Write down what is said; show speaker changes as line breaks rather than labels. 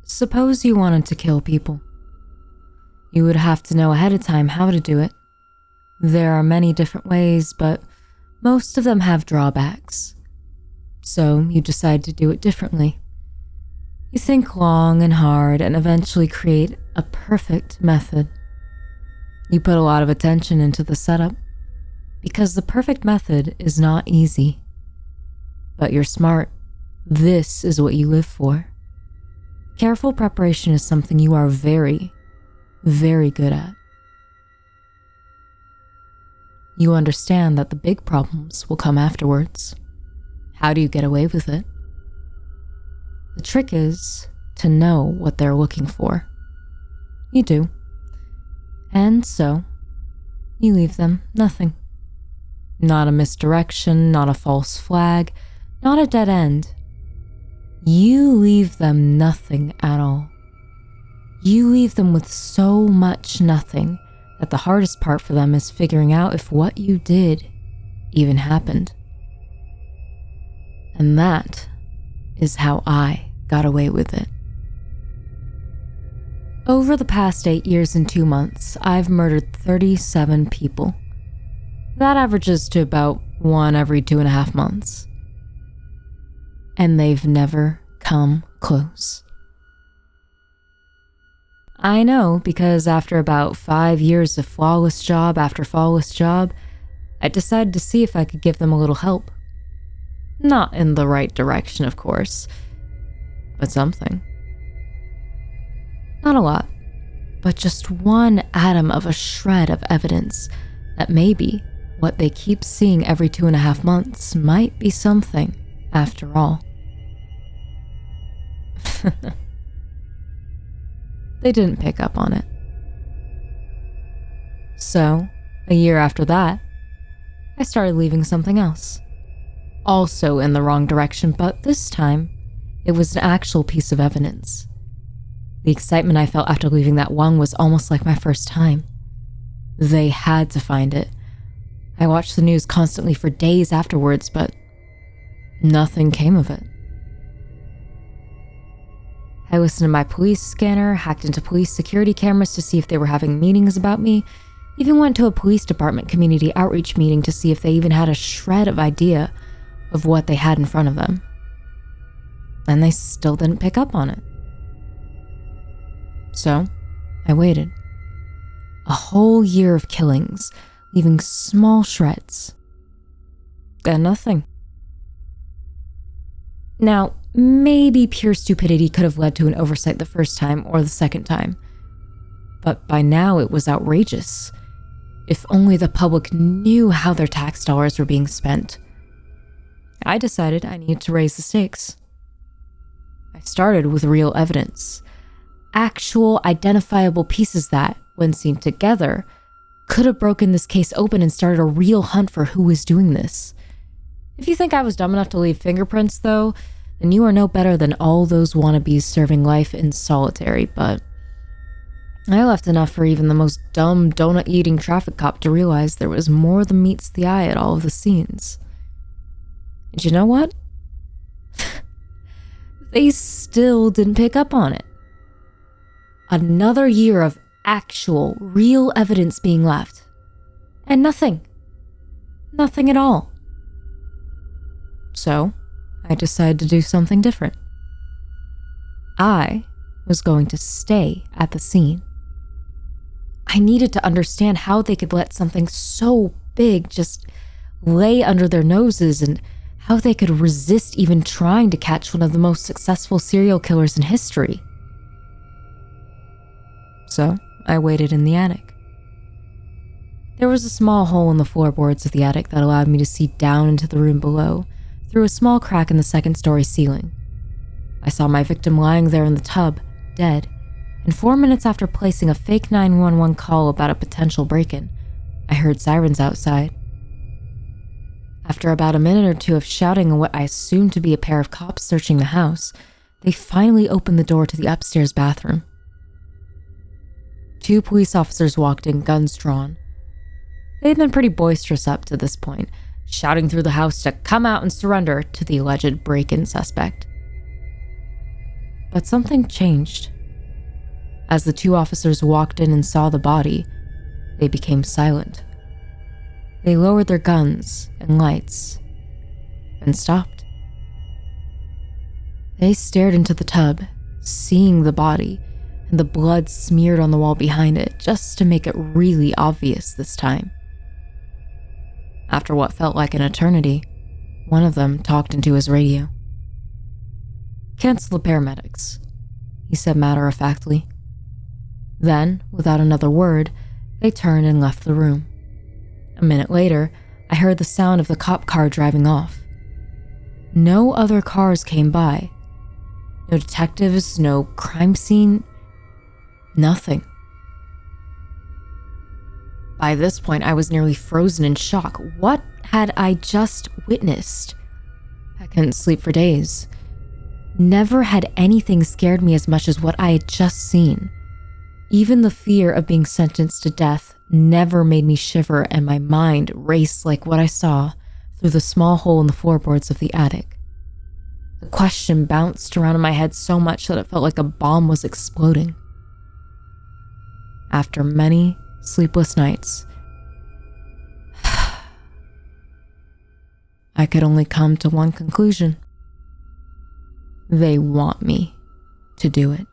Suppose you wanted to kill people. You would have to know ahead of time how to do it. There are many different ways, but most of them have drawbacks. So you decide to do it differently. You think long and hard and eventually create a perfect method. You put a lot of attention into the setup because the perfect method is not easy. But you're smart. This is what you live for. Careful preparation is something you are very, very good at. You understand that the big problems will come afterwards. How do you get away with it? The trick is to know what they're looking for. You do. And so, you leave them nothing. Not a misdirection, not a false flag, not a dead end. You leave them nothing at all. You leave them with so much nothing that the hardest part for them is figuring out if what you did even happened. And that is how I got away with it. Over the past 8 years and 2 months, I've murdered 37 people. That averages to about 1 every 2.5 months. And they've never come close. I know because after about 5 years of flawless job after flawless job, I decided to see if I could give them a little help. Not in the right direction, of course, but something. Not a lot, but just one atom of a shred of evidence that maybe what they keep seeing every 2.5 months might be something after all. They didn't pick up on it. So, a year after that, I started leaving something else. Also in the wrong direction, but this time, it was an actual piece of evidence. The excitement I felt after leaving that one was almost like my first time. They had to find it. I watched the news constantly for days afterwards, but nothing came of it. I listened to my police scanner, hacked into police security cameras to see if they were having meetings about me, even went to a police department community outreach meeting to see if they even had a shred of idea of what they had in front of them. And they still didn't pick up on it. So, I waited. A whole year of killings, leaving small shreds. And nothing. Now, maybe pure stupidity could have led to an oversight the first time or the second time. But by now it was outrageous. If only the public knew how their tax dollars were being spent. I decided I needed to raise the stakes. I started with real evidence. Actual, identifiable pieces that, when seen together, could have broken this case open and started a real hunt for who was doing this. If you think I was dumb enough to leave fingerprints, though, then you are no better than all those wannabes serving life in solitary, but I left enough for even the most dumb, donut-eating traffic cop to realize there was more than meets the eye at all of the scenes. And you know what? They still didn't pick up on it. Another year of actual, real evidence being left. And nothing. Nothing at all. So, I decided to do something different. I was going to stay at the scene. I needed to understand how they could let something so big just lay under their noses and how they could resist even trying to catch one of the most successful serial killers in history. So, I waited in the attic. There was a small hole in the floorboards of the attic that allowed me to see down into the room below, through a small crack in the second-story ceiling. I saw my victim lying there in the tub, dead, and 4 minutes after placing a fake 911 call about a potential break-in, I heard sirens outside. After about a minute or two of shouting and what I assumed to be a pair of cops searching the house, they finally opened the door to the upstairs bathroom. 2 police officers walked in, guns drawn. They'd been pretty boisterous up to this point, shouting through the house to come out and surrender to the alleged break-in suspect. But something changed. As the two officers walked in and saw the body, they became silent. They lowered their guns and lights and stopped. They stared into the tub, seeing the body and the blood smeared on the wall behind it, just to make it really obvious this time. After what felt like an eternity, one of them talked into his radio. "Cancel the paramedics," he said matter-of-factly. Then, without another word, they turned and left the room. A minute later, I heard the sound of the cop car driving off. No other cars came by. No detectives, no crime scene, nothing. By this point, I was nearly frozen in shock. What had I just witnessed? I couldn't sleep for days. Never had anything scared me as much as what I had just seen. Even the fear of being sentenced to death never made me shiver, and my mind raced like what I saw through the small hole in the floorboards of the attic. The question bounced around in my head so much that it felt like a bomb was exploding. After many sleepless nights, I could only come to one conclusion. They want me to do it.